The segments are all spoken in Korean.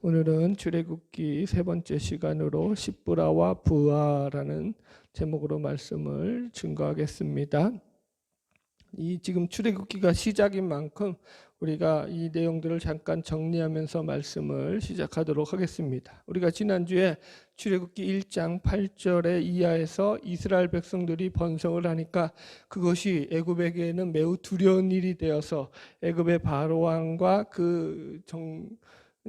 오늘은 출애굽기 세 번째 시간으로 십브라와 부하라는 제목으로 말씀을 증거하겠습니다. 이 지금 출애굽기가 시작인 만큼 우리가 이 내용들을 잠깐 정리하면서 말씀을 시작하도록 하겠습니다. 우리가 지난주에 출애굽기 1장 8절에 이하에서 이스라엘 백성들이 번성을 하니까 그것이 애굽에게는 매우 두려운 일이 되어서 애굽의 바로 왕과 그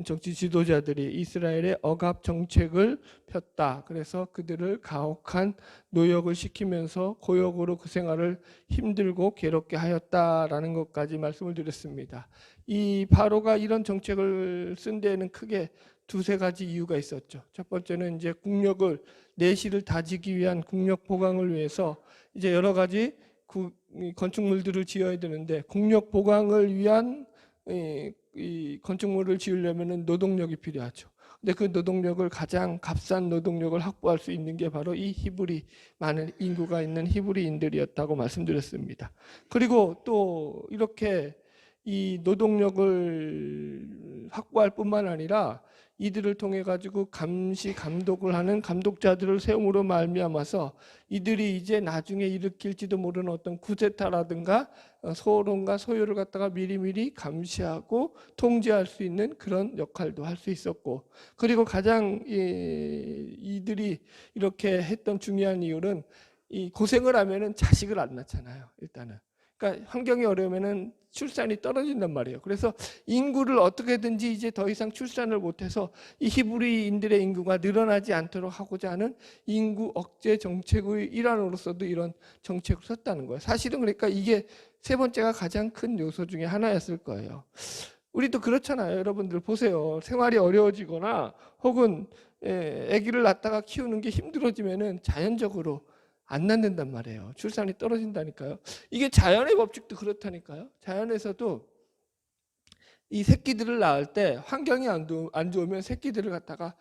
정치 지도자들이 이스라엘의 억압 정책을 폈다. 그래서 그들을 가혹한 노역을 시키면서 고역으로 그 생활을 힘들고 괴롭게 하였다라는 것까지 말씀을 드렸습니다. 이 바로가 이런 정책을 쓴 데에는 크게 두세 가지 이유가 있었죠. 첫 번째는 이제 국력을 내실을 다지기 위한 국력 보강을 위해서 이제 여러 가지 건축물들을 지어야 되는데 국력 보강을 위한 이 건축물을 지으려면 노동력이 필요하죠. 근데 그 노동력을 가장 값싼 노동력을 확보할 수 있는 게 바로 이 히브리, 많은 인구가 있는 히브리인들이었다고 말씀드렸습니다. 그리고 또 이렇게 이 노동력을 확보할 뿐만 아니라 이들을 통해 가지고 감시 감독을 하는 감독자들을 세움으로 말미암아서 이들이 이제 나중에 일으킬지도 모르는 어떤 쿠데타라든가 소론과 소요를 갖다가 미리미리 감시하고 통제할 수 있는 그런 역할도 할 수 있었고, 그리고 가장 이들이 이렇게 했던 중요한 이유는 이 고생을 하면은 자식을 안 낳잖아요. 일단은 그러니까 환경이 어려우면은 출산이 떨어진단 말이에요. 그래서 인구를 어떻게든지 이제 더 이상 출산을 못해서 이 히브리인들의 인구가 늘어나지 않도록 하고자 하는 인구 억제 정책의 일환으로서도 이런 정책을 썼다는 거예요. 사실은 그러니까 이게 세 번째가 가장 큰 요소 중에 하나였을 거예요. 우리도 그렇잖아요. 여러분들 보세요. 생활이 어려워지거나 혹은 아기를 낳다가 키우는 게 힘들어지면은 자연적으로 안 낳는단 말이에요. 출산이 떨어진다니까요. 이게 자연의 법칙도 그렇다니까요. 자연에서도 이 새끼들을 낳을 때 환경이 안 좋으면 새끼들을 갖다가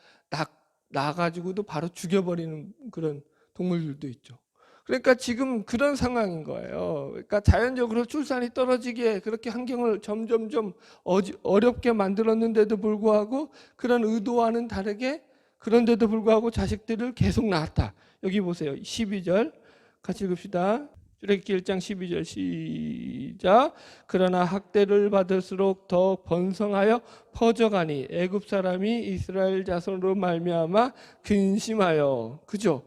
낳아가지고도 바로 죽여버리는 그런 동물들도 있죠. 그러니까 지금 그런 상황인 거예요. 그러니까 자연적으로 출산이 떨어지게 그렇게 환경을 점점점 어렵게 만들었는데도 불구하고 그런 의도와는 다르게 그런데도 불구하고 자식들을 계속 낳았다. 여기 보세요. 12절 같이 읽읍시다. 출애굽기 1장 12절 시작. 그러나 학대를 받을수록 더 번성하여 퍼져가니 애굽 사람이 이스라엘 자손으로 말미암아 근심하여. 그죠?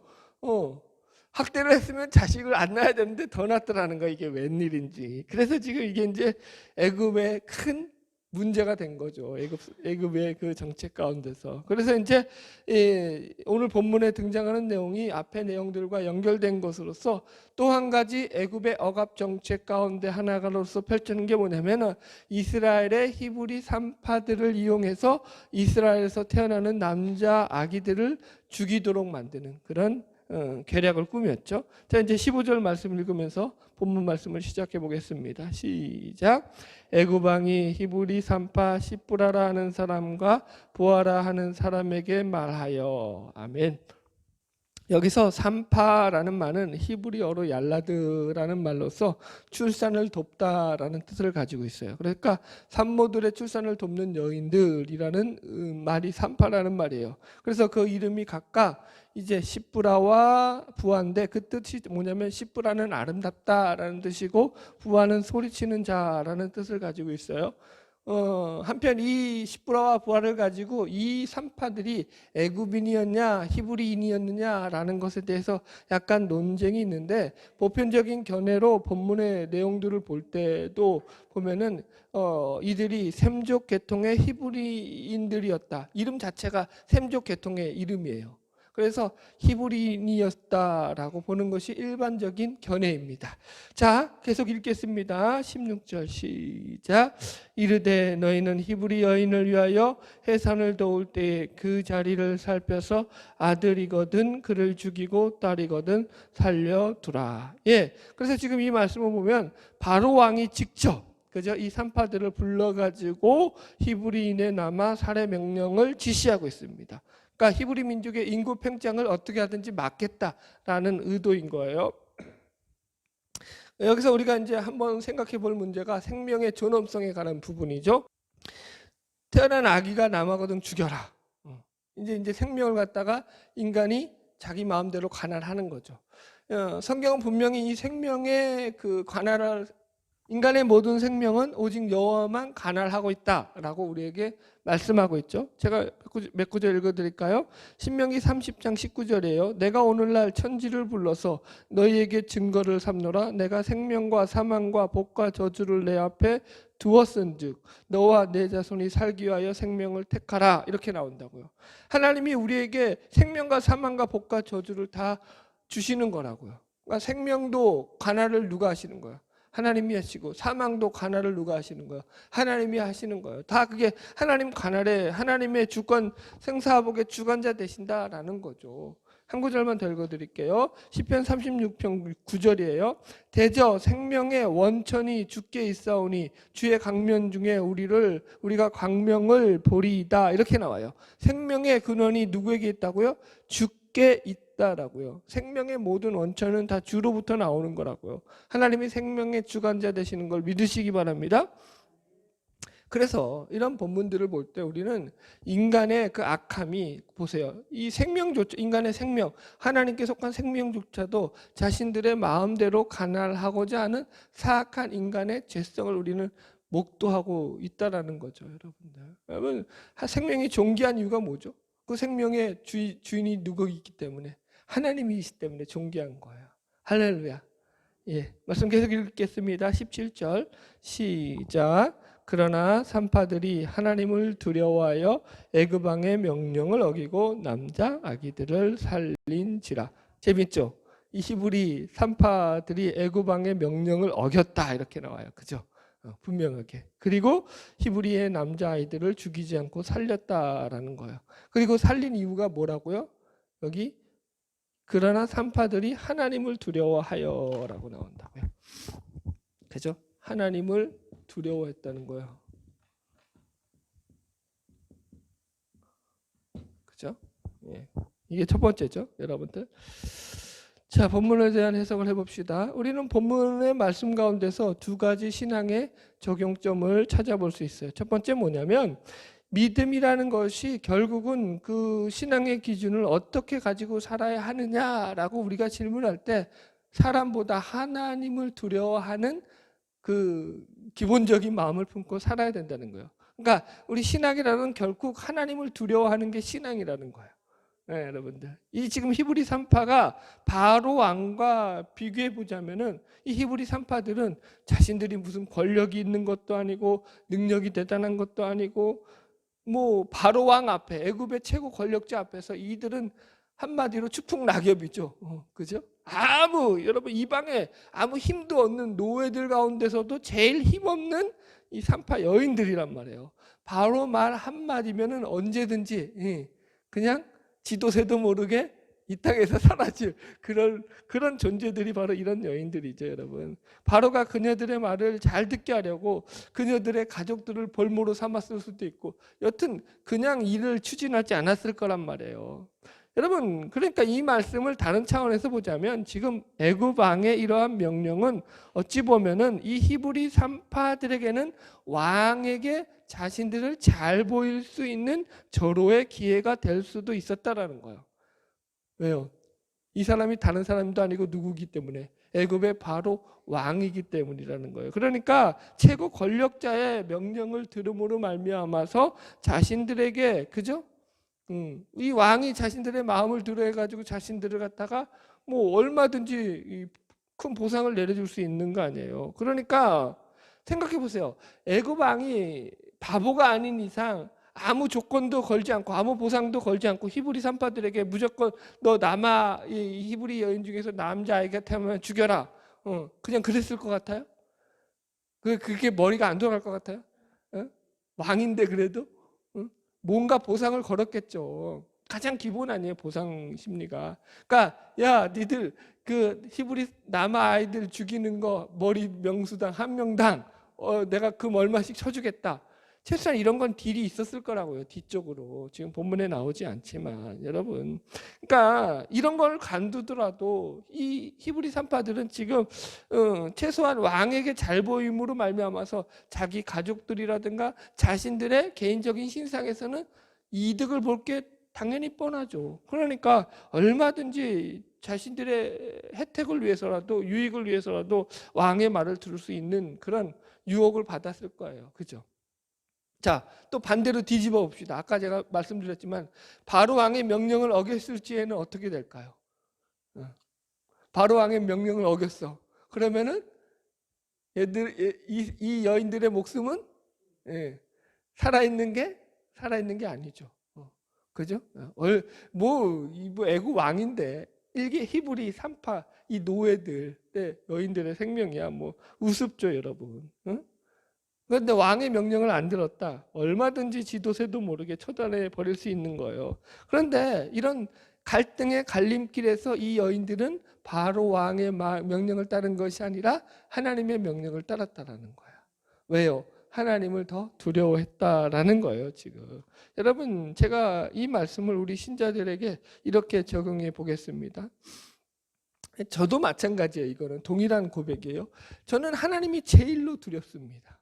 학대를 했으면 자식을 안 낳아야 되는데 더 낳더라는 거, 이게 웬일인지. 그래서 지금 이게 이제 애굽의 큰 문제가 된 거죠. 애굽의 그 정책 가운데서. 그래서 이제 오늘 본문에 등장하는 내용이 앞의 내용들과 연결된 것으로서 또 한 가지 애굽의 억압 정책 가운데 하나로서 펼치는 게 뭐냐면은 이스라엘의 히브리 산파들을 이용해서 이스라엘에서 태어나는 남자 아기들을 죽이도록 만드는 그런 계략을 꾸몄죠. 자, 이제 15절 말씀 읽으면서 본문 말씀을 시작해 보겠습니다. 시작. 애굽 왕이 히브리 산파 시브라라 하는 사람과 부하라 하는 사람에게 말하여. 아멘. 여기서 산파라는 말은 히브리어로 얄라드라는 말로서 출산을 돕다라는 뜻을 가지고 있어요. 그러니까 산모들의 출산을 돕는 여인들이라는 말이 산파라는 말이에요. 그래서 그 이름이 각각 이제 시브라와 부하인데 그 뜻이 뭐냐면 시브라는 아름답다라는 뜻이고 부하는 소리치는 자라는 뜻을 가지고 있어요. 한편 이 시브라와 부하를 가지고 이 산파들이 애굽인이었냐 히브리인이었느냐라는 것에 대해서 약간 논쟁이 있는데, 보편적인 견해로 본문의 내용들을 볼 때도 보면은 이들이 셈족 계통의 히브리인들이었다. 이름 자체가 셈족 계통의 이름이에요. 그래서 히브리인이었다라고 보는 것이 일반적인 견해입니다. 자, 계속 읽겠습니다. 16절 시작. 이르되 너희는 히브리 여인을 위하여 해산을 도울 때에 그 자리를 살펴서 아들이거든 그를 죽이고 딸이거든 살려두라. 예, 그래서 지금 이 말씀을 보면 바로 왕이 직접 그죠? 이 산파들을 불러가지고 히브리인의 남아 살해 명령을 지시하고 있습니다. 그러니까 히브리 민족의 인구 팽창을 어떻게 하든지 막겠다라는 의도인 거예요. 여기서 우리가 이제 한번 생각해 볼 문제가 생명의 존엄성에 관한 부분이죠. 태어난 아기가 남아거든 죽여라. 이제 생명을 갖다가 인간이 자기 마음대로 관할하는 거죠. 성경은 분명히 이 생명의 그 관할을, 인간의 모든 생명은 오직 여호와만 관할하고 있다라고 우리에게 말씀하고 있죠. 제가 몇 구절 읽어드릴까요? 신명기 30장 19절이에요. 내가 오늘날 천지를 불러서 너희에게 증거를 삼노라. 내가 생명과 사망과 복과 저주를 내 앞에 두었은즉 너와 내 자손이 살기 위하여 생명을 택하라. 이렇게 나온다고요. 하나님이 우리에게 생명과 사망과 복과 저주를 다 주시는 거라고요. 그러니까 생명도 관할을 누가 하시는 거야? 하나님이 하시고, 사망도 관할을 누가 하시는 거예요? 하나님이 하시는 거예요. 다 그게 하나님 관할에, 하나님의 주권, 생사복의 주관자 되신다라는 거죠. 한 구절만 더 읽어드릴게요. 시편 36편 9절이에요. 대저 생명의 원천이 주께 있사오니 주의 강면 중에 우리가 광명을 보리이다. 이렇게 나와요. 생명의 근원이 누구에게 있다고요? 주께 있다라고요. 생명의 모든 원천은 다 주로부터 나오는 거라고요. 하나님이 생명의 주관자 되시는 걸 믿으시기 바랍니다. 그래서 이런 본문들을 볼 때 우리는 인간의 그 악함이, 보세요. 이 생명조차, 인간의 생명, 하나님께 속한 생명조차도 자신들의 마음대로 관할하고자 하는 사악한 인간의 죄성을 우리는 목도하고 있다라는 거죠, 여러분들. 여러분, 생명이 존귀한 이유가 뭐죠? 그 생명의 주인이 누구이기 때문에, 하나님이시기 때문에 존귀한 거예요. 할렐루야. 예, 말씀 계속 읽겠습니다. 17절 시작. 그러나 산파들이 하나님을 두려워하여 애굽 왕의 명령을 어기고 남자 아기들을 살린지라. 재밌죠? 이 히브리 산파들이 애굽 왕의 명령을 어겼다 이렇게 나와요. 그죠? 분명하게. 그리고 히브리의 남자아이들을 죽이지 않고 살렸다라는 거예요. 그리고 살린 이유가 뭐라고요? 여기 그러나 산파들이 하나님을 두려워하여라고 나온다고요. 그죠? 하나님을 두려워했다는 거예요. 그죠? 예. 이게 첫 번째죠, 여러분들. 자, 본문에 대한 해석을 해봅시다. 우리는 본문의 말씀 가운데서 두 가지 신앙의 적용점을 찾아볼 수 있어요. 첫 번째 뭐냐면, 믿음이라는 것이 결국은 그 신앙의 기준을 어떻게 가지고 살아야 하느냐라고 우리가 질문할 때 사람보다 하나님을 두려워하는 그 기본적인 마음을 품고 살아야 된다는 거예요. 그러니까 우리 신앙이라는 결국 하나님을 두려워하는 게 신앙이라는 거예요. 네, 여러분들. 이 지금 히브리 산파가 바로 왕과 비교해 보자면은 이 히브리 산파들은 자신들이 무슨 권력이 있는 것도 아니고 능력이 대단한 것도 아니고 뭐 바로 왕 앞에, 애굽의 최고 권력자 앞에서 이들은 한마디로 추풍낙엽이죠. 그죠? 여러분 이방에 아무 힘도 없는 노예들 가운데서도 제일 힘없는 이 산파 여인들이란 말이에요. 바로 말 한마디면은 언제든지 그냥 지도새도 모르게 이 땅에서 사라질 그런 존재들이 바로 이런 여인들이죠, 여러분. 바로가 그녀들의 말을 잘 듣게 하려고 그녀들의 가족들을 볼모로 삼았을 수도 있고, 여튼 그냥 일을 추진하지 않았을 거란 말이에요. 여러분, 그러니까 이 말씀을 다른 차원에서 보자면 지금 애굽 왕의 이러한 명령은 어찌 보면은 이 히브리 산파들에게는 왕에게 자신들을 잘 보일 수 있는 절호의 기회가 될 수도 있었다라는 거예요. 왜요? 이 사람이 다른 사람도 아니고 누구기 때문에, 애굽의 바로 왕이기 때문이라는 거예요. 그러니까 최고 권력자의 명령을 들음으로 말미암아서 자신들에게, 그죠? 이 왕이 자신들의 마음을 들어해가지고 자신들을 갖다가 뭐 얼마든지 큰 보상을 내려줄 수 있는 거 아니에요. 그러니까 생각해 보세요. 애굽 왕이 바보가 아닌 이상 아무 조건도 걸지 않고 아무 보상도 걸지 않고 히브리 산파들에게 무조건 너 남아 이 히브리 여인 중에서 남자아이가 태어나면 죽여라. 그냥 그랬을 것 같아요? 그게 머리가 안 돌아갈 것 같아요? 왕인데 그래도? 뭔가 보상을 걸었겠죠. 가장 기본 아니에요, 보상 심리가. 그러니까 야, 니들 그 히브리 남아 아이들 죽이는 거 머리 명수당 한 명당 내가 금 얼마씩 쳐주겠다. 최소한 이런 건 딜이 있었을 거라고요. 뒤쪽으로. 지금 본문에 나오지 않지만 여러분, 그러니까 이런 걸 간두더라도 이 히브리 산파들은 지금 최소한 왕에게 잘 보임으로 말미암아서 자기 가족들이라든가 자신들의 개인적인 신상에서는 이득을 볼 게 당연히 뻔하죠. 그러니까 얼마든지 자신들의 혜택을 위해서라도, 유익을 위해서라도 왕의 말을 들을 수 있는 그런 유혹을 받았을 거예요. 그죠? 자, 또 반대로 뒤집어 봅시다. 아까 제가 말씀드렸지만 바로 왕의 명령을 어겼을지에는 어떻게 될까요? 바로 왕의 명령을 어겼어. 그러면은 이 여인들의 목숨은 살아있는 게 아니죠. 그죠? 뭐 애국 왕인데 이게 히브리 산파 이 노예들, 여인들의 생명이야 뭐 우습죠, 여러분. 그런데 왕의 명령을 안 들었다. 얼마든지 지도새도 모르게 처단해 버릴 수 있는 거예요. 그런데 이런 갈등의 갈림길에서 이 여인들은 바로 왕의 명령을 따른 것이 아니라 하나님의 명령을 따랐다라는 거야. 왜요? 하나님을 더 두려워했다라는 거예요, 지금. 여러분, 제가 이 말씀을 우리 신자들에게 이렇게 적용해 보겠습니다. 저도 마찬가지예요. 이거는 동일한 고백이에요. 저는 하나님이 제일로 두렵습니다.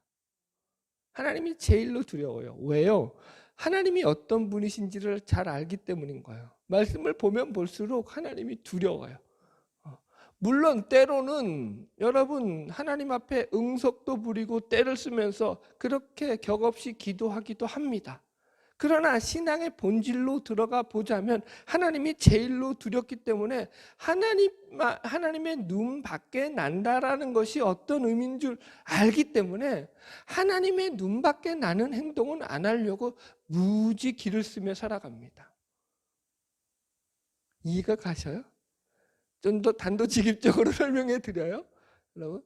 하나님이 제일로 두려워요. 왜요? 하나님이 어떤 분이신지를 잘 알기 때문인 거예요. 말씀을 보면 볼수록 하나님이 두려워요. 물론 때로는 여러분 하나님 앞에 응석도 부리고 때를 쓰면서 그렇게 격없이 기도하기도 합니다. 그러나 신앙의 본질로 들어가 보자면 하나님이 제일로 두렵기 때문에 하나님의 눈 밖에 난다라는 것이 어떤 의미인 줄 알기 때문에 하나님의 눈 밖에 나는 행동은 안 하려고 무지 기를 쓰며 살아갑니다. 이해가 가셔요? 좀 더 단도직입적으로 설명해 드려요, 여러분.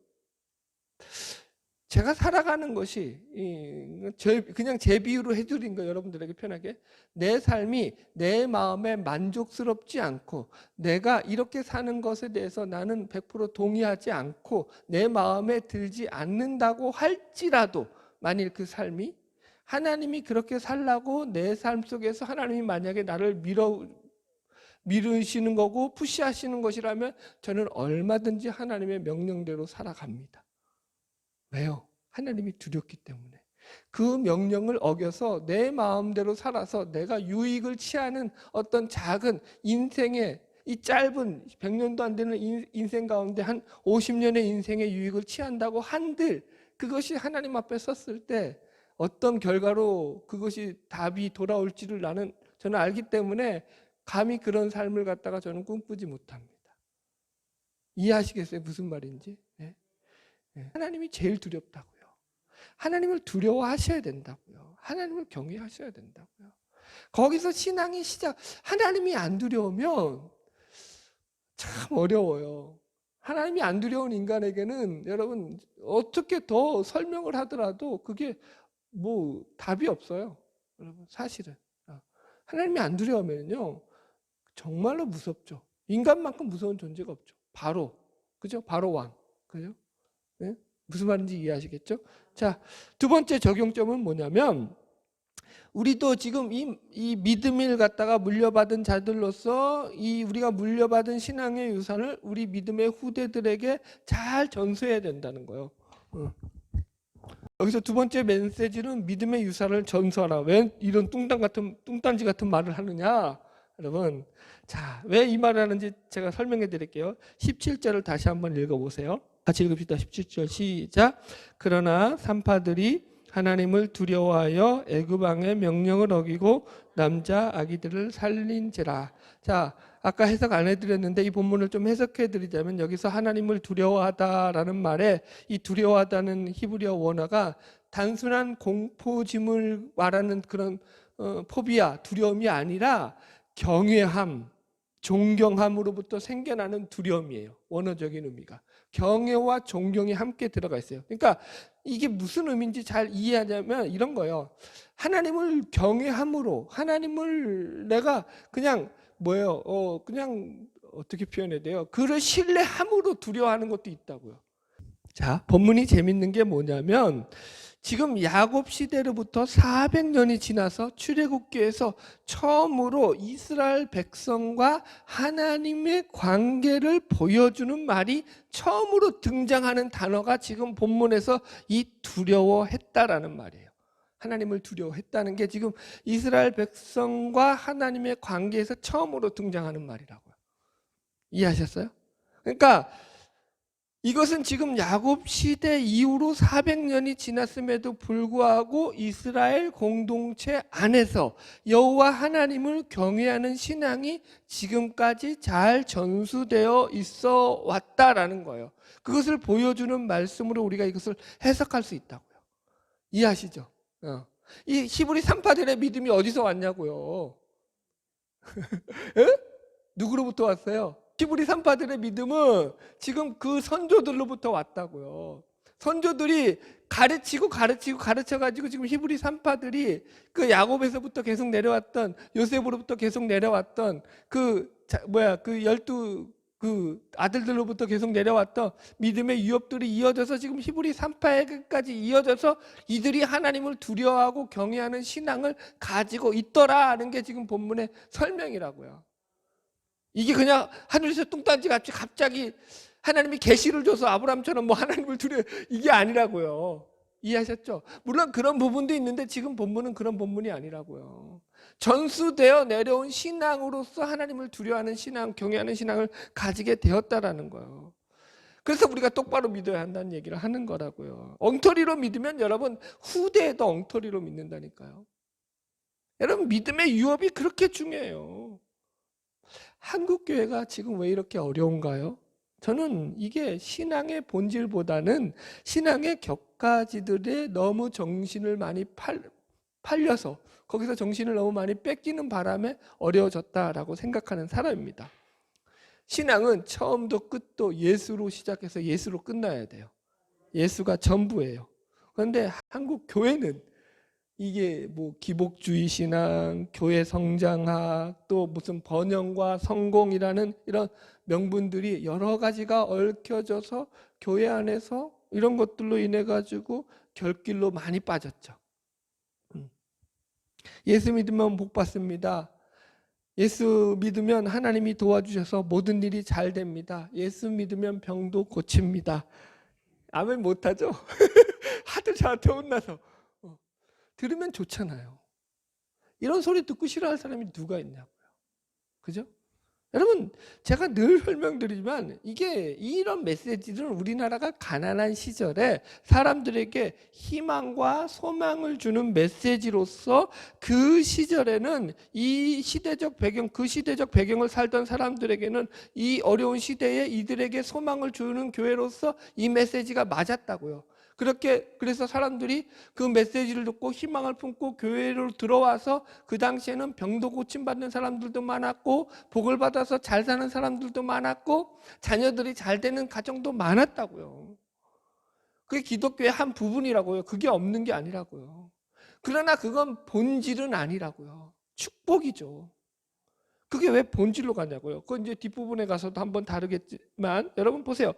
제가 살아가는 것이 그냥 제 비유로 해드린 거 여러분들에게 편하게 내 삶이 내 마음에 만족스럽지 않고 내가 이렇게 사는 것에 대해서 나는 100% 동의하지 않고 내 마음에 들지 않는다고 할지라도 만일 그 삶이 하나님이 그렇게 살라고 내 삶 속에서 하나님이 만약에 나를 미루시는 거고 푸시하시는 것이라면 저는 얼마든지 하나님의 명령대로 살아갑니다. 왜요? 하나님이 두렵기 때문에. 그 명령을 어겨서 내 마음대로 살아서 내가 유익을 취하는 어떤 작은 인생의 이 짧은 100년도 안 되는 인생 가운데 한 50년의 인생의 유익을 취한다고 한들 그것이 하나님 앞에 섰을 때 어떤 결과로 그것이 답이 돌아올지를 저는 알기 때문에 감히 그런 삶을 갖다가 저는 꿈꾸지 못합니다. 이해하시겠어요? 무슨 말인지? 네? 하나님이 제일 두렵다고요. 하나님을 두려워하셔야 된다고요. 하나님을 경외하셔야 된다고요. 거기서 신앙의 시작. 하나님이 안 두려우면 참 어려워요. 하나님이 안 두려운 인간에게는 여러분 어떻게 더 설명을 하더라도 그게 뭐 답이 없어요. 여러분 사실은 하나님이 안 두려우면요 정말로 무섭죠. 인간만큼 무서운 존재가 없죠. 그죠? 바로 왕, 그죠? 네? 무슨 말인지 이해하시겠죠? 자, 두 번째 적용점은 뭐냐면 우리도 지금 이 믿음을 갖다가 물려받은 자들로서 우리가 물려받은 신앙의 유산을 우리 믿음의 후대들에게 잘 전수해야 된다는 거예요. 여기서 두 번째 메시지는 믿음의 유산을 전수하라. 왜 이런 뚱딴지 같은 말을 하느냐? 여러분, 자, 왜 이 말을 하는지 제가 설명해 드릴게요. 17절을 다시 한번 읽어보세요. 같이 읽읍시다. 17절 시작. 그러나 산파들이 하나님을 두려워하여 애굽 왕의 명령을 어기고 남자 아기들을 살린지라. 자, 아까 해석 안 해드렸는데 이 본문을 좀 해석해 드리자면 여기서 하나님을 두려워하다라는 말에 이 두려워하다는 히브리어 원어가 단순한 공포짐을 말하는 그런 포비아, 두려움이 아니라 경외함, 존경함으로부터 생겨나는 두려움이에요. 원어적인 의미가. 경외와 존경이 함께 들어가 있어요. 그러니까 이게 무슨 의미인지 잘 이해하자면 이런 거예요. 하나님을 경외함으로 하나님을 내가 그냥 그냥 어떻게 표현해야 돼요? 그를 신뢰함으로 두려워하는 것도 있다고요. 자, 본문이 재밌는 게 뭐냐면 지금 야곱 시대로부터 400년이 지나서 출애굽기에서 처음으로 이스라엘 백성과 하나님의 관계를 보여주는 말이 처음으로 등장하는 단어가 지금 본문에서 이 두려워했다라는 말이에요. 하나님을 두려워했다는 게 지금 이스라엘 백성과 하나님의 관계에서 처음으로 등장하는 말이라고요. 이해하셨어요? 그러니까 이것은 지금 야곱 시대 이후로 400년이 지났음에도 불구하고 이스라엘 공동체 안에서 여호와 하나님을 경외하는 신앙이 지금까지 잘 전수되어 있어 왔다라는 거예요. 그것을 보여주는 말씀으로 우리가 이것을 해석할 수 있다고요. 이해하시죠? 이 히브리 산파들의 믿음이 어디서 왔냐고요? 누구로부터 왔어요? 히브리 산파들의 믿음은 지금 그 선조들로부터 왔다고요. 선조들이 가르쳐가지고 지금 히브리 산파들이 그 야곱에서부터 계속 내려왔던, 요셉으로부터 계속 내려왔던 그 12 아들들로부터 계속 내려왔던 믿음의 유업들이 이어져서 지금 히브리 산파에까지 이어져서 이들이 하나님을 두려워하고 경외하는 신앙을 가지고 있더라는 게 지금 본문의 설명이라고요. 이게 그냥 하늘에서 뚱딴지 같이 갑자기 하나님이 계시를 줘서 아브라함처럼 뭐 하나님을 두려, 이게 아니라고요. 이해하셨죠? 물론 그런 부분도 있는데 지금 본문은 그런 본문이 아니라고요. 전수되어 내려온 신앙으로서 하나님을 두려워하는 신앙, 경외하는 신앙을 가지게 되었다라는 거예요. 그래서 우리가 똑바로 믿어야 한다는 얘기를 하는 거라고요. 엉터리로 믿으면 여러분 후대에도 엉터리로 믿는다니까요. 여러분 믿음의 유업이 그렇게 중요해요. 한국 교회가 지금 왜 이렇게 어려운가요? 저는 이게 신앙의 본질보다는 신앙의 격가지들에 너무 정신을 많이 팔려서 거기서 정신을 너무 많이 뺏기는 바람에 어려워졌다라고 생각하는 사람입니다. 신앙은 처음도 끝도 예수로 시작해서 예수로 끝나야 돼요. 예수가 전부예요. 그런데 한국 교회는 이게 뭐 기복주의 신앙, 교회 성장학, 또 무슨 번영과 성공이라는 이런 명분들이 여러 가지가 얽혀져서 교회 안에서 이런 것들로 인해 가지고 결길로 많이 빠졌죠. 예수 믿으면 복 받습니다. 예수 믿으면 하나님이 도와주셔서 모든 일이 잘 됩니다. 예수 믿으면 병도 고칩니다. 아멘 못하죠? 하도 저한테 혼나서. 들으면 좋잖아요. 이런 소리 듣고 싫어할 사람이 누가 있냐고요. 그죠? 여러분 제가 늘 설명드리지만 이게 이런 메시지는 우리나라가 가난한 시절에 사람들에게 희망과 소망을 주는 메시지로서 그 시절에는 이 시대적 배경, 그 시대적 배경을 살던 사람들에게는 이 어려운 시대에 이들에게 소망을 주는 교회로서 이 메시지가 맞았다고요. 그래서 사람들이 그 메시지를 듣고 희망을 품고 교회로 들어와서 그 당시에는 병도 고침받는 사람들도 많았고 복을 받아서 잘 사는 사람들도 많았고 자녀들이 잘 되는 가정도 많았다고요. 그게 기독교의 한 부분이라고요. 그게 없는 게 아니라고요. 그러나 그건 본질은 아니라고요. 축복이죠. 그게 왜 본질로 가냐고요. 그건 이제 뒷부분에 가서도 한번 다루겠지만 여러분 보세요.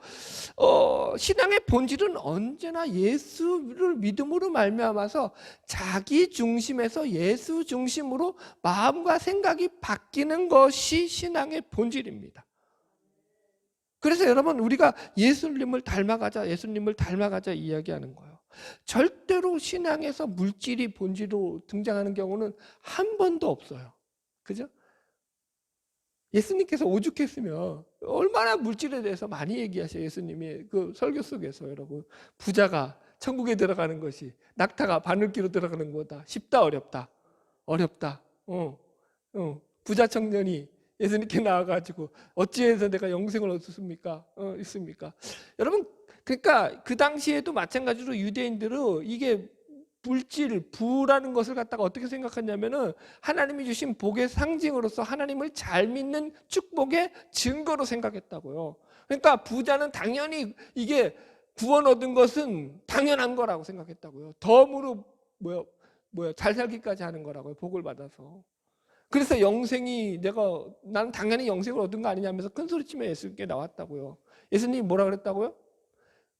신앙의 본질은 언제나 예수를 믿음으로 말미암아서 자기 중심에서 예수 중심으로 마음과 생각이 바뀌는 것이 신앙의 본질입니다. 그래서 여러분 우리가 예수님을 닮아가자 이야기하는 거예요. 절대로 신앙에서 물질이 본질로 등장하는 경우는 한 번도 없어요. 그죠? 예수님께서 오죽했으면 얼마나 물질에 대해서 많이 얘기하셔요. 예수님이 그 설교 속에서. 여러분 부자가 천국에 들어가는 것이 낙타가 바늘기로 들어가는 거다. 쉽다 어렵다. 어렵다. 부자 청년이 예수님께 나와가지고 어찌해서 내가 영생을 얻습니까? 있습니까? 여러분 그러니까 그 당시에도 마찬가지로 유대인들은 이게 물질, 부라는 것을 갖다가 어떻게 생각했냐면은 하나님이 주신 복의 상징으로서 하나님을 잘 믿는 축복의 증거로 생각했다고요. 그러니까 부자는 당연히 이게 구원 얻은 것은 당연한 거라고 생각했다고요. 덤으로 잘 살기까지 하는 거라고요. 복을 받아서. 그래서 영생이 나는 당연히 영생을 얻은 거 아니냐면서 큰 소리치며 예수님께 나왔다고요. 예수님이 뭐라 그랬다고요?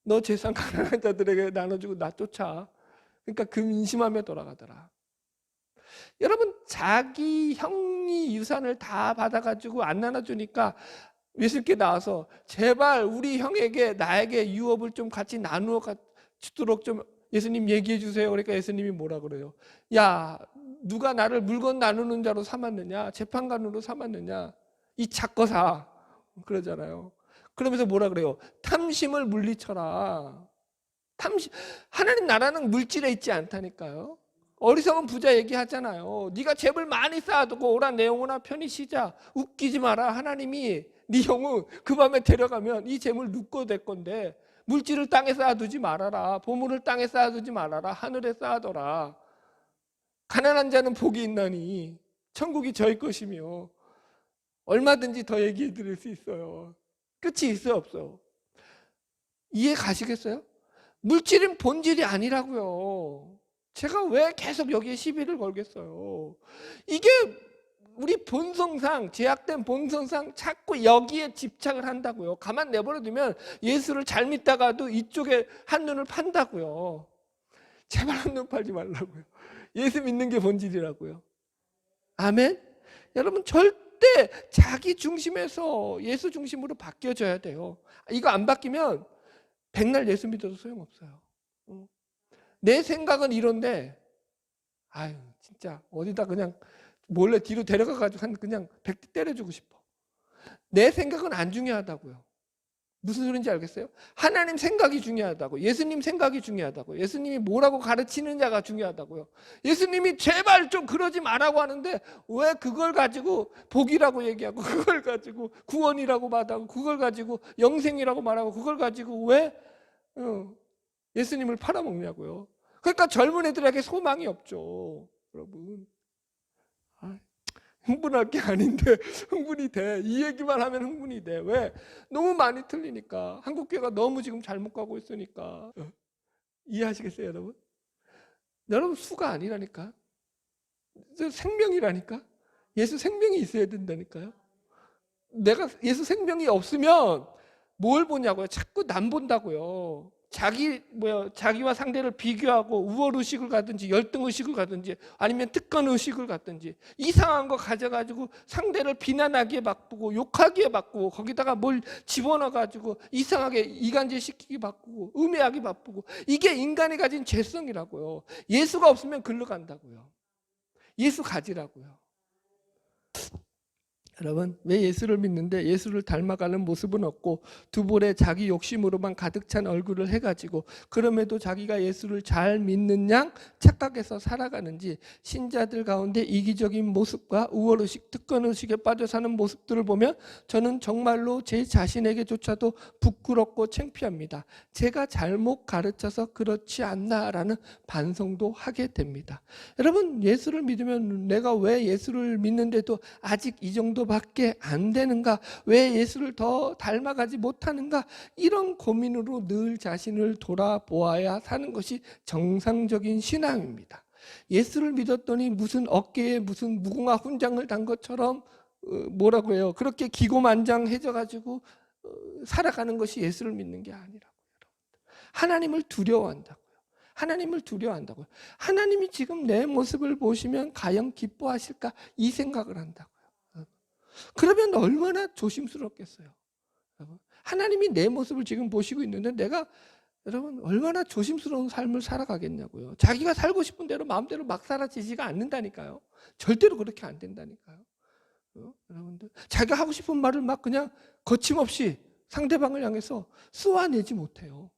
너 재산 가난한 자들에게 나눠주고 나 쫓아. 그러니까 근심하며 돌아가더라. 여러분, 자기 형이 유산을 다 받아가지고 안 나눠주니까 예수님께 나와서 제발 우리 형에게 나에게 유업을 좀 같이 나누어 주도록 좀 예수님 얘기해 주세요. 그러니까 예수님이 뭐라 그래요? 야, 누가 나를 물건 나누는 자로 삼았느냐? 재판관으로 삼았느냐? 이 작거사 그러잖아요. 그러면서 뭐라 그래요? 탐심을 물리쳐라. 하나님 나라는 물질에 있지 않다니까요. 어리석은 부자 얘기하잖아요. 네가 재물 많이 쌓아두고 오라 내 영혼아 편히 쉬자. 웃기지 마라. 하나님이 네 영혼 그 밤에 데려가면 이 재물 눕고 될 건데 물질을 땅에 쌓아두지 말아라. 보물을 땅에 쌓아두지 말아라. 하늘에 쌓아둬라. 가난한 자는 복이 있나니 천국이 저희 것이며. 얼마든지 더 얘기해 드릴 수 있어요. 끝이 있어요, 없어요? 이해 가시겠어요? 물질은 본질이 아니라고요. 제가 왜 계속 여기에 시비를 걸겠어요? 이게 우리 본성상, 제약된 본성상 자꾸 여기에 집착을 한다고요. 가만 내버려두면 예수를 잘 믿다가도 이쪽에 한눈을 판다고요. 제발 한눈 팔지 말라고요. 예수 믿는 게 본질이라고요. 아멘? 여러분, 절대 자기 중심에서 예수 중심으로 바뀌어져야 돼요. 이거 안 바뀌면 백날 예수 믿어도 소용없어요. 내 생각은 이런데 아유 진짜 어디다 그냥 몰래 뒤로 데려가가지고 그냥 100대 때려주고 싶어. 내 생각은 안 중요하다고요. 무슨 소린지 알겠어요? 하나님 생각이 중요하다고. 예수님 생각이 중요하다고. 예수님이 뭐라고 가르치느냐가 중요하다고요. 예수님이 제발 좀 그러지 말라고 하는데 왜 그걸 가지고 복이라고 얘기하고 그걸 가지고 구원이라고 말하고 그걸 가지고 영생이라고 말하고 그걸 가지고 왜 예수님을 팔아먹냐고요. 그러니까 젊은 애들에게 소망이 없죠. 여러분, 흥분할 게 아닌데 흥분이 돼. 이 얘기만 하면 흥분이 돼. 왜? 너무 많이 틀리니까. 한국교회가 너무 지금 잘못 가고 있으니까. 이해하시겠어요, 여러분? 여러분, 수가 아니라니까. 생명이라니까. 예수 생명이 있어야 된다니까요. 내가 예수 생명이 없으면 뭘 보냐고요? 자꾸 남 본다고요. 자기와 상대를 비교하고 우월의식을 가든지 열등의식을 가든지 아니면 특권의식을 갖든지 이상한 거 가져가지고 상대를 비난하기에 바쁘고 욕하기에 바쁘고 거기다가 뭘 집어넣어가지고 이상하게 이간질시키기 바쁘고 음해하기 바쁘고 이게 인간이 가진 죄성이라고요. 예수가 없으면 글로 간다고요. 예수 가지라고요. 여러분, 왜 예수를 믿는데 예수를 닮아가는 모습은 없고 두 볼에 자기 욕심으로만 가득 찬 얼굴을 해가지고 그럼에도 자기가 예수를 잘 믿는 양 착각해서 살아가는지 신자들 가운데 이기적인 모습과 우월의식, 특권의식에 빠져 사는 모습들을 보면 저는 정말로 제 자신에게조차도 부끄럽고 창피합니다. 제가 잘못 가르쳐서 그렇지 않나라는 반성도 하게 됩니다. 여러분, 예수를 믿으면 내가 왜 예수를 믿는데도 아직 이 정도 밖에 안 되는가? 왜 예수를 더 닮아가지 못하는가? 이런 고민으로 늘 자신을 돌아보아야 사는 것이 정상적인 신앙입니다. 예수를 믿었더니 무슨 어깨에 무슨 무궁화 훈장을 단 것처럼 뭐라고 해요? 그렇게 기고만장해져 가지고 살아가는 것이 예수를 믿는 게 아니라고요. 하나님을 두려워한다고요. 하나님을 두려워한다고요. 하나님이 지금 내 모습을 보시면 과연 기뻐하실까? 이 생각을 한다고요. 그러면 얼마나 조심스럽겠어요. 하나님이 내 모습을 지금 보시고 있는데 내가 여러분 얼마나 조심스러운 삶을 살아가겠냐고요. 자기가 살고 싶은 대로 마음대로 막 살아지지가 않는다니까요. 절대로 그렇게 안 된다니까요. 여러분들 자기가 하고 싶은 말을 막 그냥 거침없이 상대방을 향해서 쏘아내지 못해요.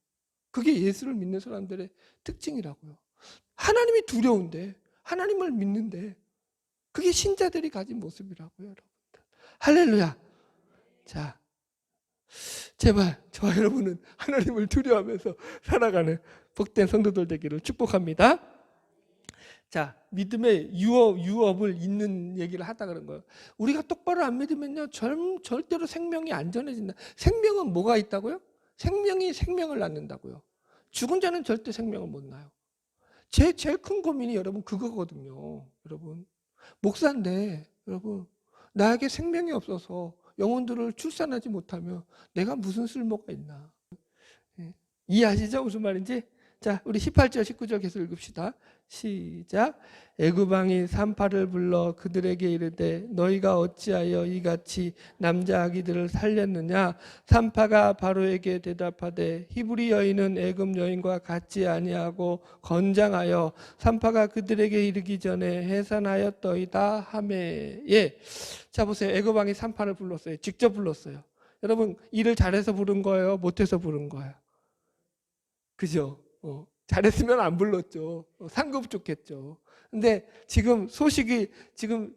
그게 예수를 믿는 사람들의 특징이라고요. 하나님이 두려운데 하나님을 믿는데 그게 신자들이 가진 모습이라고요. 여러분. 할렐루야. 자, 제발 저와 여러분은 하나님을 두려워하면서 살아가는 복된 성도들 되기를 축복합니다. 자, 믿음의 유업을 잇는 얘기를 하다 그런 거예요. 우리가 똑바로 안 믿으면요, 절대로 생명이 안전해진다. 생명은 뭐가 있다고요? 생명이 생명을 낳는다고요. 죽은 자는 절대 생명을 못 낳아요. 제일 큰 고민이 여러분 그거거든요. 여러분, 목사인데 여러분 나에게 생명이 없어서 영혼들을 출산하지 못하면 내가 무슨 쓸모가 있나. 이해하시죠? 무슨 말인지? 자, 우리 18절 19절 계속 읽읍시다. 시작. 애굽 왕이 산파를 불러 그들에게 이르되 너희가 어찌하여 이같이 남자 아기들을 살렸느냐. 산파가 바로에게 대답하되 히브리 여인은 애굽 여인과 같지 아니하고 건장하여 산파가 그들에게 이르기 전에 해산하였더이다 하매. 예. 자, 보세요. 애굽 왕이 산파를 불렀어요. 직접 불렀어요. 여러분, 일을 잘해서 부른 거예요, 못해서 부른 거예요? 그죠? 잘했으면 안 불렀죠. 상급 좋겠죠. 근데 지금 소식이 지금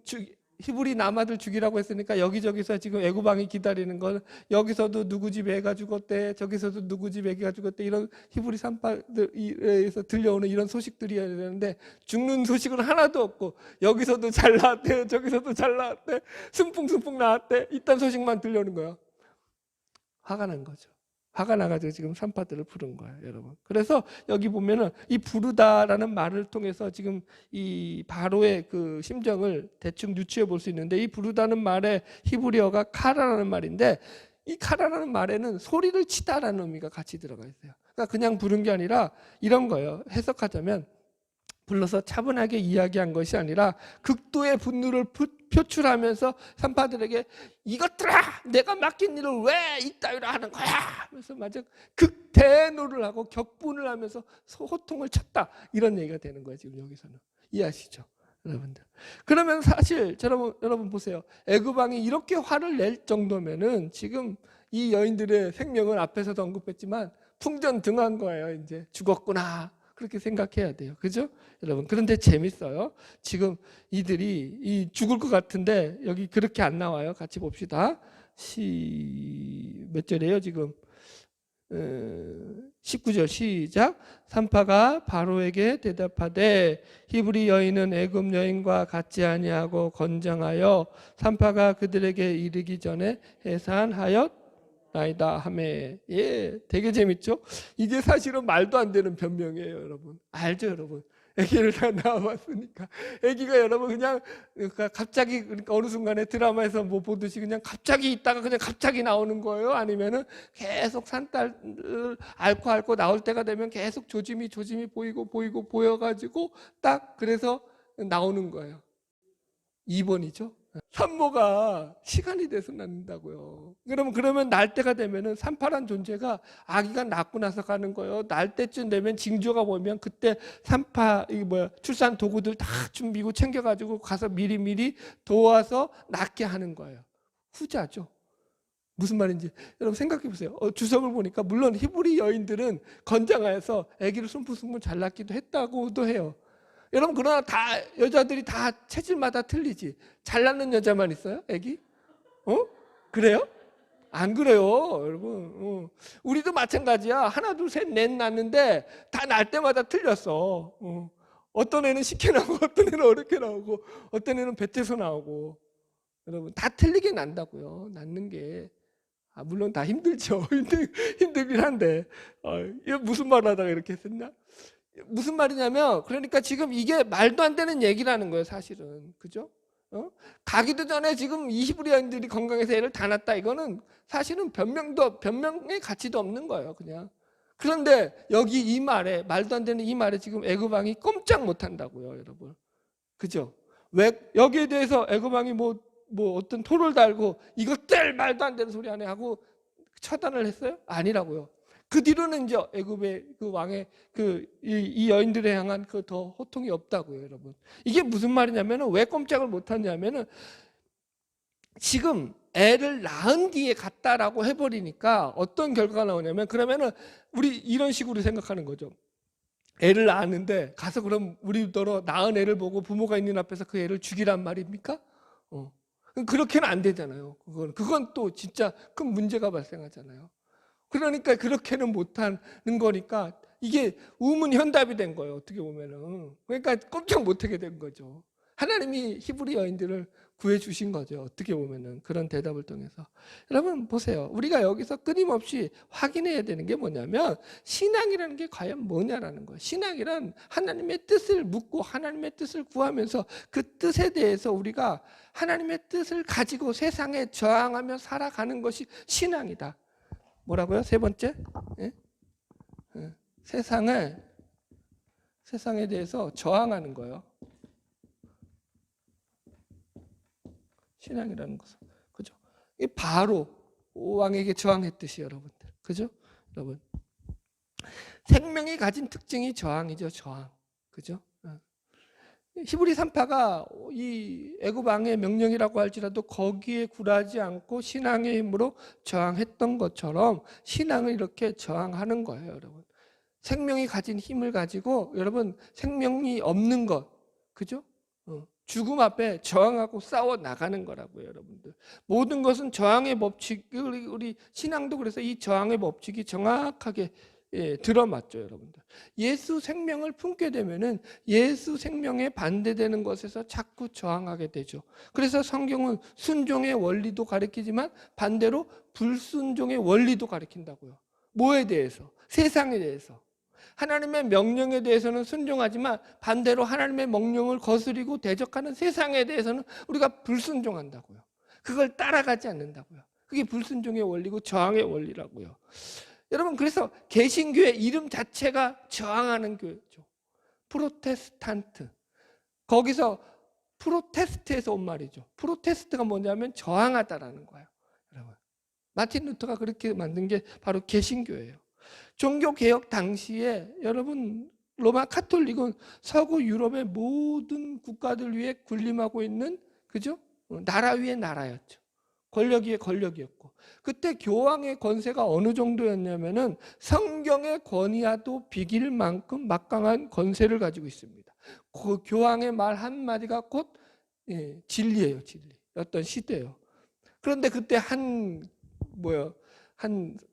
히브리 남아들 죽이라고 했으니까 여기저기서 지금 애굽 왕이 기다리는 건 여기서도 누구 집 애가 죽었대, 저기서도 누구 집 애가 죽었대, 이런 히브리 산파들에서 들려오는 이런 소식들이어야 되는데 죽는 소식은 하나도 없고 여기서도 잘 나왔대, 저기서도 잘 나왔대, 승풍승풍 나왔대, 이딴 소식만 들려오는 거예요. 화가 난 거죠. 화가 나가지고 지금 산파들을 부른 거예요, 여러분. 그래서 여기 보면은 이 부르다라는 말을 통해서 지금 이 바로의 그 심정을 대충 유추해 볼 수 있는데, 이 부르다는 말의 히브리어가 카라라는 말인데, 이 카라라는 말에는 소리를 치다라는 의미가 같이 들어가 있어요. 그러니까 그냥 부른 게 아니라 이런 거예요. 해석하자면 불러서 차분하게 이야기한 것이 아니라 극도의 분노를 표출하면서 산파들에게 이것들아, 내가 맡긴 일을 왜 이따위로 하는 거야 하면서 마저 극대노를 하고 격분을 하면서 호통을 쳤다, 이런 얘기가 되는 거예요. 지금 여기서는 이해하시죠, 여러분들? 그러면 사실 여러분 보세요. 애굽 왕이 이렇게 화를 낼 정도면은 지금 이 여인들의 생명은 앞에서도 언급했지만 풍전등한 거예요. 이제 죽었구나, 그렇게 생각해야 돼요. 그죠? 여러분, 그런데 재밌어요. 지금 이들이 죽을 것 같은데 여기 그렇게 안 나와요. 같이 봅시다. 몇 절이에요 지금? 19절 시작. 산파가 바로에게 대답하되 히브리 여인은 애굽 여인과 같지 아니하고 건장하여 산파가 그들에게 이르기 전에 해산하였 나이다 하매. 예, 되게 재밌죠? 이게 사실은 말도 안 되는 변명이에요, 여러분. 알죠, 여러분? 아기를 다 낳아봤으니까. 아기가 여러분 그냥 갑자기, 그러니까 어느 순간에 드라마에서 뭐 보듯이 그냥 갑자기 있다가 그냥 갑자기 나오는 거예요? 아니면은 계속 산딸을 앓고 나올 때가 되면 계속 조짐이 보여가지고 딱 그래서 나오는 거예요. 2번이죠. 산모가 시간이 돼서 낳는다고요. 그러면 날 때가 되면은 산파란 존재가 아기가 낳고 나서 가는 거예요. 날 때쯤 되면 징조가 보면 그때 산파 출산 도구들 다 준비고 챙겨가지고 가서 미리미리 도와서 낳게 하는 거예요. 후자죠. 무슨 말인지 여러분 생각해 보세요. 주석을 보니까 물론 히브리 여인들은 건장해서 아기를 숨풍숨풍 잘 낳기도 했다고도 해요. 여러분, 그러나 다 여자들이 다 체질마다 틀리지. 잘 낳는 여자만 있어요? 애기? 그래요? 안 그래요, 여러분. 우리도 마찬가지야. 하나, 둘, 셋, 넷 낳는데 다 날 때마다 틀렸어. 어떤 애는 쉽게 나오고, 어떤 애는 어렵게 나오고, 어떤 애는 배태서 나오고. 여러분, 다 틀리게 난다고요. 낳는 게. 물론 다 힘들죠. 힘들긴 한데. 이거 무슨 말 하다가 이렇게 했었나? 무슨 말이냐면, 그러니까 지금 이게 말도 안 되는 얘기라는 거예요, 사실은. 그죠? 가기도 전에 지금 이 히브리 여인들이 건강해서 애를 다 낳았다, 이거는 사실은 변명의 가치도 없는 거예요, 그냥. 그런데 여기 이 말에, 말도 안 되는 이 말에 지금 애굽 왕이 꼼짝 못 한다고요, 여러분. 그죠? 왜 여기에 대해서 애굽 왕이 뭐 어떤 토를 달고 이것들 말도 안 되는 소리 하네 하고 처단을 했어요? 아니라고요. 그 뒤로는 이제 애굽의 그 왕의 이 여인들에 향한 그 더 호통이 없다고요, 여러분. 이게 무슨 말이냐면은, 왜 꼼짝을 못 하냐면은 지금 애를 낳은 뒤에 갔다라고 해버리니까 어떤 결과가 나오냐면, 그러면은 우리 이런 식으로 생각하는 거죠. 애를 낳았는데 가서 그럼 우리더러 낳은 애를 보고 부모가 있는 앞에서 그 애를 죽이란 말입니까? 그렇게는 안 되잖아요. 그건 또 진짜 큰 문제가 발생하잖아요. 그러니까 그렇게는 못하는 거니까 이게 우문현답이 된 거예요, 어떻게 보면은. 그러니까 꼼짝 못하게 된 거죠. 하나님이 히브리 여인들을 구해주신 거죠, 어떻게 보면은. 그런 대답을 통해서. 여러분 보세요. 우리가 여기서 끊임없이 확인해야 되는 게 뭐냐면, 신앙이라는 게 과연 뭐냐라는 거예요. 신앙이란 하나님의 뜻을 묻고 하나님의 뜻을 구하면서 그 뜻에 대해서 우리가 하나님의 뜻을 가지고 세상에 저항하며 살아가는 것이 신앙이다. 뭐라고요? 세 번째? 예? 세상을 세상에 대해서 저항하는 거예요. 신앙이라는 것은. 그죠? 이 바로 왕에게 저항했듯이 여러분들. 그죠? 여러분. 생명이 가진 특징이 저항이죠. 저항. 그죠? 히브리 산파가 이 애굽 왕의 명령이라고 할지라도 거기에 굴하지 않고 신앙의 힘으로 저항했던 것처럼 신앙을 이렇게 저항하는 거예요, 여러분. 생명이 가진 힘을 가지고 여러분 생명이 없는 것, 그죠? 죽음 앞에 저항하고 싸워 나가는 거라고요, 여러분들. 모든 것은 저항의 법칙, 우리 신앙도 그래서 이 저항의 법칙이 정확하게 들어맞죠, 여러분들. 예수 생명을 품게 되면은 예수 생명에 반대되는 것에서 자꾸 저항하게 되죠. 그래서 성경은 순종의 원리도 가르치지만 반대로 불순종의 원리도 가르친다고요. 뭐에 대해서? 세상에 대해서. 하나님의 명령에 대해서는 순종하지만 반대로 하나님의 명령을 거스리고 대적하는 세상에 대해서는 우리가 불순종한다고요. 그걸 따라가지 않는다고요. 그게 불순종의 원리고 저항의 원리라고요. 여러분, 그래서 개신교회 이름 자체가 저항하는 교회죠. 프로테스탄트. 거기서 프로테스트에서 온 말이죠. 프로테스트가 뭐냐면 저항하다라는 거예요. 여러분, 마틴 루터가 그렇게 만든 게 바로 개신교예요. 종교개혁 당시에 여러분 로마 카톨릭은 서구 유럽의 모든 국가들 위에 군림하고 있는, 그죠? 나라 위의 나라였죠. 권력 위의 권력이었고, 그때 교황의 권세가 어느 정도였냐면은 성경의 권위와도 비길 만큼 막강한 권세를 가지고 있습니다. 그 교황의 말 한마디가 곧 진리예요, 진리. 어떤 시대예요. 그런데 그때 한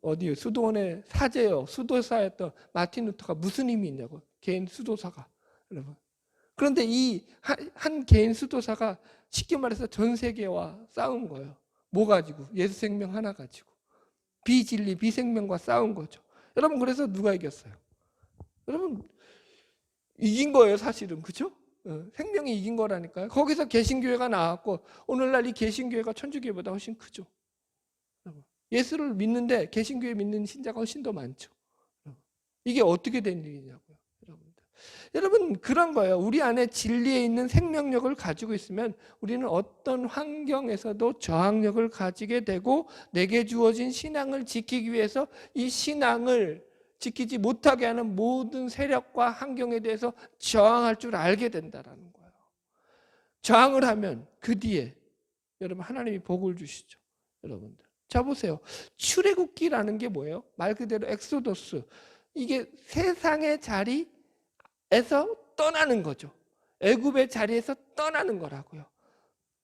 어디 수도원의 사제요, 수도사였던 마틴 루터가 무슨 힘이 있냐고, 개인 수도사가, 여러분. 그런데 이 한 개인 수도사가 쉽게 말해서 전 세계와 싸운 거예요. 뭐 가지고? 예수 생명 하나 가지고. 비진리, 비생명과 싸운 거죠. 여러분, 그래서 누가 이겼어요? 여러분, 이긴 거예요, 사실은. 그죠? 생명이 이긴 거라니까요. 거기서 개신교회가 나왔고, 오늘날 이 개신교회가 천주교회보다 훨씬 크죠. 예수를 믿는데 개신교회 믿는 신자가 훨씬 더 많죠. 이게 어떻게 된 일이냐고요, 여러분들. 여러분, 그런 거예요. 우리 안에 진리에 있는 생명력을 가지고 있으면 우리는 어떤 환경에서도 저항력을 가지게 되고, 내게 주어진 신앙을 지키기 위해서 이 신앙을 지키지 못하게 하는 모든 세력과 환경에 대해서 저항할 줄 알게 된다는 거예요. 저항을 하면 그 뒤에 여러분 하나님이 복을 주시죠, 여러분들. 자, 보세요. 출애굽기라는 게 뭐예요? 말 그대로 엑소더스. 이게 세상의 자리에서 떠나는 거죠. 애굽의 자리에서 떠나는 거라고요.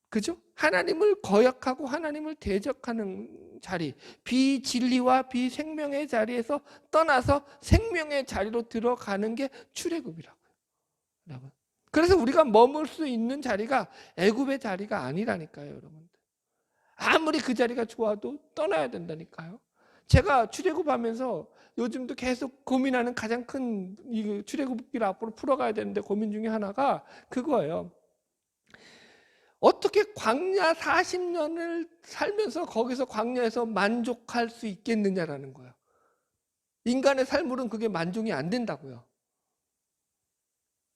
그죠? 하나님을 거역하고 하나님을 대적하는 자리, 비진리와 비생명의 자리에서 떠나서 생명의 자리로 들어가는 게 출애굽이라고요, 여러분. 그래서 우리가 머물 수 있는 자리가 애굽의 자리가 아니라니까요, 여러분. 아무리 그 자리가 좋아도 떠나야 된다니까요. 제가 출애굽하면서 요즘도 계속 고민하는 가장 큰 이 출애굽기를 앞으로 풀어가야 되는데 고민 중에 하나가 그거예요. 어떻게 광야 40년을 살면서 거기서 광야에서 만족할 수 있겠느냐라는 거예요. 인간의 삶으로는 그게 만족이 안 된다고요.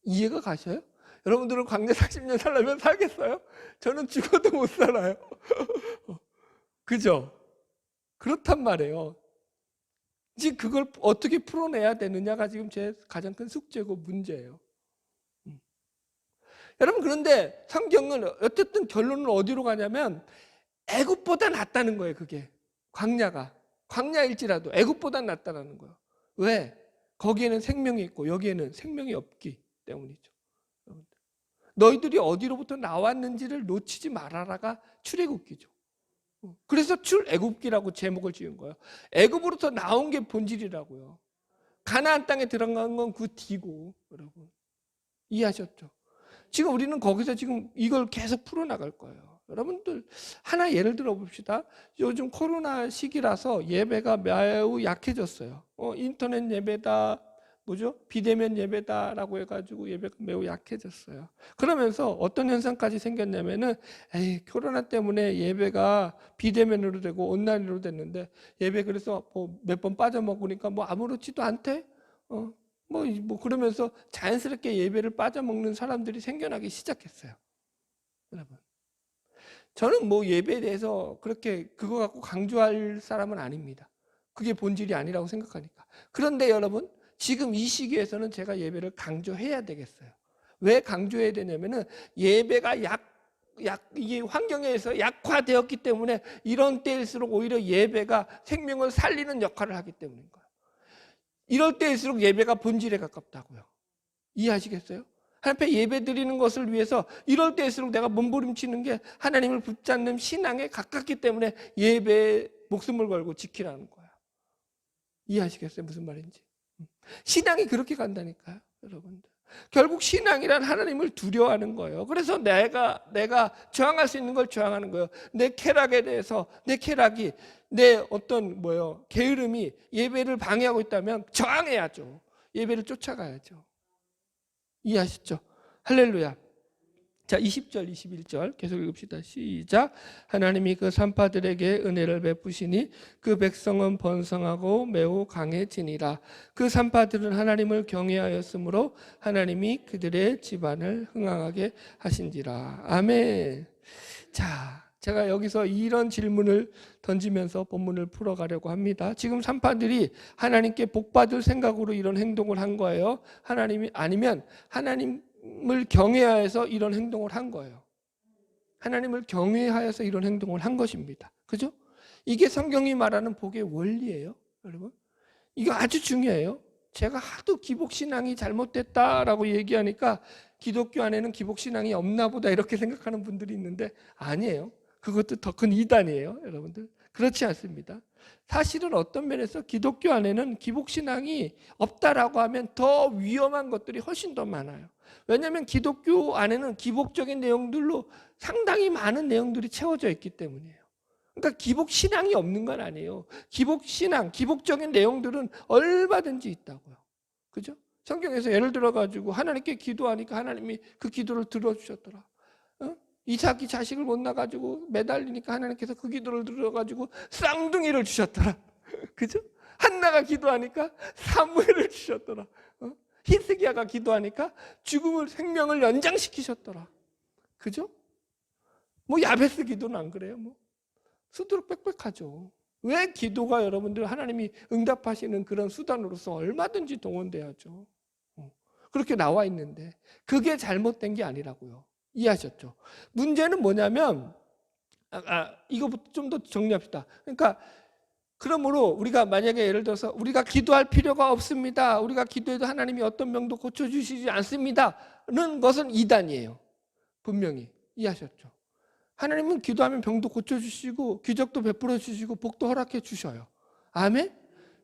이해가 가셔요? 여러분들은 광야 40년 살려면 살겠어요? 저는 죽어도 못 살아요. 그죠? 그렇단 말이에요. 지금 그걸 어떻게 풀어내야 되느냐가 지금 제 가장 큰 숙제고 문제예요. 여러분, 그런데 성경은 어쨌든 결론은 어디로 가냐면 애굽보다 낫다는 거예요. 그게 광야일지라도 애굽보다 낫다는 거예요. 왜? 거기에는 생명이 있고 여기에는 생명이 없기 때문이죠. 너희들이 어디로부터 나왔는지를 놓치지 말아라가 출애굽기죠. 그래서 출애굽기라고 제목을 지은 거예요. 애굽으로부터 나온 게 본질이라고요. 가나안 땅에 들어간 건 그 뒤고, 여러분 이해하셨죠? 지금 우리는 거기서 지금 이걸 계속 풀어나갈 거예요. 여러분들 하나 예를 들어 봅시다. 요즘 코로나 시기라서 예배가 매우 약해졌어요. 인터넷 예배다, 비대면 예배다라고 해가지고 예배가 매우 약해졌어요. 그러면서 어떤 현상까지 생겼냐면은, 코로나 때문에 예배가 비대면으로 되고 온라인으로 됐는데 예배 그래서 몇 번 빠져먹으니까 아무렇지도 않대. 그러면서 자연스럽게 예배를 빠져먹는 사람들이 생겨나기 시작했어요. 여러분, 저는 예배에 대해서 그렇게 그거 갖고 강조할 사람은 아닙니다. 그게 본질이 아니라고 생각하니까. 그런데 여러분, 지금 이 시기에서는 제가 예배를 강조해야 되겠어요. 왜 강조해야 되냐면은 예배가 이 환경에서 약화되었기 때문에 이런 때일수록 오히려 예배가 생명을 살리는 역할을 하기 때문인 거예요. 이럴 때일수록 예배가 본질에 가깝다고요. 이해하시겠어요? 하나님 앞에 예배 드리는 것을 위해서 이럴 때일수록 내가 몸부림치는 게 하나님을 붙잡는 신앙에 가깝기 때문에 예배에 목숨을 걸고 지키라는 거예요. 이해하시겠어요? 무슨 말인지. 신앙이 그렇게 간다니까요, 여러분들. 결국 신앙이란 하나님을 두려워하는 거예요. 그래서 내가 저항할 수 있는 걸 저항하는 거예요. 내 쾌락에 대해서, 내 쾌락이, 내 어떤 게으름이 예배를 방해하고 있다면 저항해야죠. 예배를 쫓아가야죠. 이해하시죠? 할렐루야. 자, 20절, 21절 계속 읽읍시다. 시작. 하나님이 그 산파들에게 은혜를 베푸시니 그 백성은 번성하고 매우 강해지니라. 그 산파들은 하나님을 경외하였으므로 하나님이 그들의 집안을 흥왕하게 하신지라. 아멘. 자, 제가 여기서 이런 질문을 던지면서 본문을 풀어가려고 합니다. 지금 산파들이 하나님께 복받을 생각으로 이런 행동을 한 거예요. 하나님이 아니면 하나님을 경외하여서 이런 행동을 한 거예요. 하나님을 경외하여서 이런 행동을 한 것입니다. 그죠? 이게 성경이 말하는 복의 원리예요, 여러분. 이거 아주 중요해요. 제가 하도 기복신앙이 잘못됐다라고 얘기하니까 기독교 안에는 기복신앙이 없나 보다 이렇게 생각하는 분들이 있는데 아니에요. 그것도 더 큰 이단이에요, 여러분들. 그렇지 않습니다. 사실은 어떤 면에서 기독교 안에는 기복신앙이 없다라고 하면 더 위험한 것들이 훨씬 더 많아요. 왜냐하면 기독교 안에는 기복적인 내용들로 상당히 많은 내용들이 채워져 있기 때문이에요. 그러니까 기복신앙이 없는 건 아니에요. 기복신앙, 기복적인 내용들은 얼마든지 있다고요. 그죠? 성경에서 예를 들어가지고 하나님께 기도하니까 하나님이 그 기도를 들어주셨더라. 이삭이 자식을 못 낳아가지고 매달리니까 하나님께서 그 기도를 들어가지고 쌍둥이를 주셨더라. 그죠? 한나가 기도하니까 사무엘을 주셨더라. 히스기야가 기도하니까 생명을 연장시키셨더라. 그죠? 야베스 기도는 안 그래요? 수두룩 빽빽하죠. 왜 기도가 여러분들 하나님이 응답하시는 그런 수단으로서 얼마든지 동원돼야죠. 그렇게 나와 있는데 그게 잘못된 게 아니라고요. 이해하셨죠? 문제는 뭐냐면 이거부터 좀 더 정리합시다. 그러니까 그러므로 우리가 만약에 예를 들어서 우리가 기도할 필요가 없습니다. 우리가 기도해도 하나님이 어떤 병도 고쳐주시지 않습니다는 것은 이단이에요. 분명히 이해하셨죠? 하나님은 기도하면 병도 고쳐주시고 기적도 베풀어 주시고 복도 허락해 주셔요. 아멘?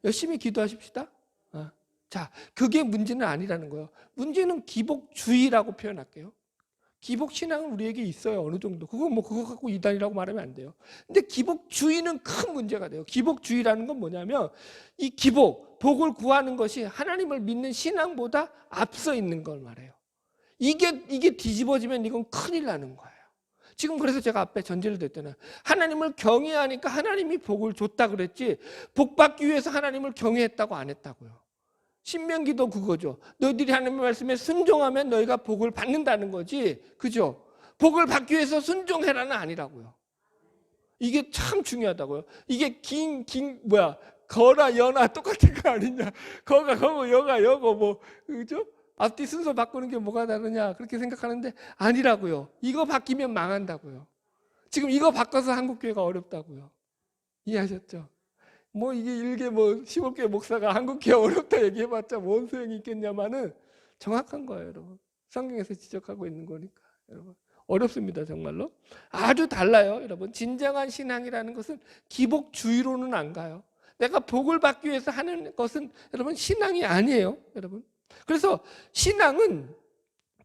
열심히 기도하십시다. 자, 그게 문제는 아니라는 거예요. 문제는 기복주의라고 표현할게요. 기복신앙은 우리에게 있어요. 어느 정도. 그거 갖고 이단이라고 말하면 안 돼요. 근데 기복주의는 큰 문제가 돼요. 기복주의라는 건 뭐냐면 이 복을 구하는 것이 하나님을 믿는 신앙보다 앞서 있는 걸 말해요. 이게 뒤집어지면 이건 큰일 나는 거예요. 지금 그래서 제가 앞에 전제를 댔잖아요. 하나님을 경외하니까 하나님이 복을 줬다 그랬지 복 받기 위해서 하나님을 경외했다고 안 했다고요. 신명기도 그거죠. 너희들이 하나님의 말씀에 순종하면 너희가 복을 받는다는 거지. 그죠? 복을 받기 위해서 순종해라는 아니라고요. 이게 참 중요하다고요. 이게 거나 여나 똑같은 거 아니냐. 거가 거고 여가 여고 그죠? 앞뒤 순서 바꾸는 게 뭐가 다르냐 그렇게 생각하는데 아니라고요. 이거 바뀌면 망한다고요. 지금 이거 바꿔서 한국교회가 어렵다고요. 이해하셨죠? 이게 일개 15개 목사가 한국교회 어렵다 얘기해봤자 뭔 소용이 있겠냐마는 정확한 거예요, 여러분. 성경에서 지적하고 있는 거니까, 여러분. 어렵습니다, 정말로. 아주 달라요, 여러분. 진정한 신앙이라는 것은 기복주의로는 안 가요. 내가 복을 받기 위해서 하는 것은 여러분 신앙이 아니에요, 여러분. 그래서 신앙은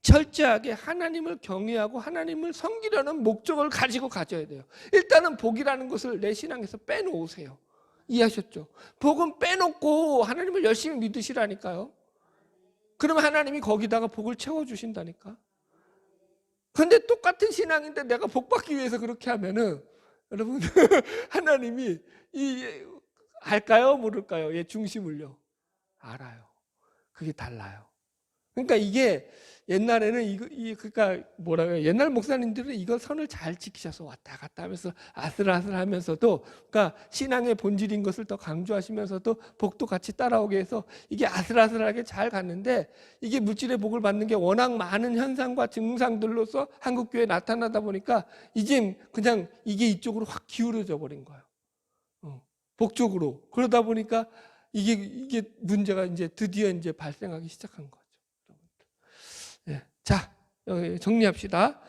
철저하게 하나님을 경외하고 하나님을 섬기려는 목적을 가지고 가져야 돼요. 일단은 복이라는 것을 내 신앙에서 빼놓으세요. 이해하셨죠? 복은 빼놓고 하나님을 열심히 믿으시라니까요. 그러면 하나님이 거기다가 복을 채워주신다니까. 그런데 똑같은 신앙인데 내가 복 받기 위해서 그렇게 하면은 여러분 하나님이 알까요? 모를까요? 중심을요. 알아요. 그게 달라요. 그러니까 이게 옛날에는 그러니까 뭐라 그래요? 옛날 목사님들은 이거 선을 잘 지키셔서 왔다 갔다 하면서 아슬아슬하면서도, 그러니까 신앙의 본질인 것을 더 강조하시면서도 복도 같이 따라오게 해서 이게 아슬아슬하게 잘 갔는데, 이게 물질의 복을 받는 게 워낙 많은 현상과 증상들로서 한국 교회에 나타나다 보니까 이제 그냥 이게 이쪽으로 확 기울어져 버린 거예요. 복 쪽으로. 그러다 보니까 이게 문제가 이제 드디어 이제 발생하기 시작한 거예요. 예. 자, 정리합시다.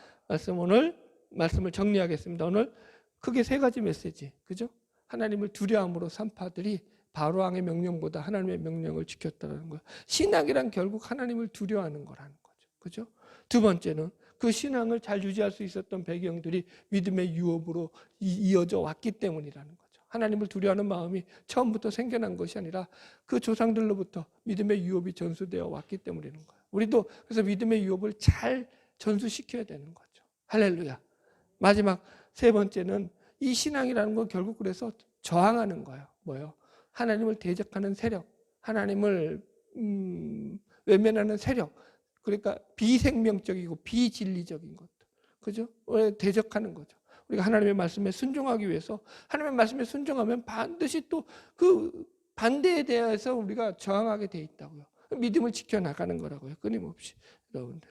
오늘 말씀을 정리하겠습니다. 오늘 크게 세 가지 메시지, 그죠? 하나님을 두려움으로 산파들이 바로왕의 명령보다 하나님의 명령을 지켰다는 거예요. 신앙이란 결국 하나님을 두려워하는 거라는 거죠, 그죠? 두 번째는 그 신앙을 잘 유지할 수 있었던 배경들이 믿음의 유업으로 이어져 왔기 때문이라는 거죠. 하나님을 두려워하는 마음이 처음부터 생겨난 것이 아니라 그 조상들로부터 믿음의 유업이 전수되어 왔기 때문이라는 거예요. 우리도 그래서 믿음의 유업을 잘 전수시켜야 되는 거죠. 할렐루야. 마지막 세 번째는 이 신앙이라는 건 결국 그래서 저항하는 거예요. 뭐요? 하나님을 대적하는 세력, 하나님을 외면하는 세력, 그러니까 비생명적이고 비진리적인 것들, 그죠? 대적하는 거죠. 우리가 하나님의 말씀에 순종하기 위해서, 하나님의 말씀에 순종하면 반드시 또 그 반대에 대해서 우리가 저항하게 돼 있다고요. 믿음을 지켜나가는 거라고요. 끊임없이. 여러분들,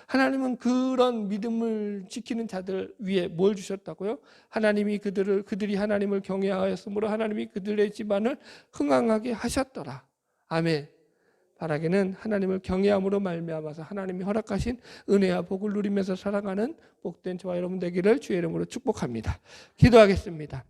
하나님은 그런 믿음을 지키는 자들 위에 뭘 주셨다고요? 하나님이 그들이 하나님을 경외하였으므로 하나님이 그들의 집안을 흥왕하게 하셨더라. 아멘. 바라기는 하나님을 경외함으로 말미암아서 하나님이 허락하신 은혜와 복을 누리면서 살아가는 복된 저와 여러분 되기를 주의 이름으로 축복합니다. 기도하겠습니다.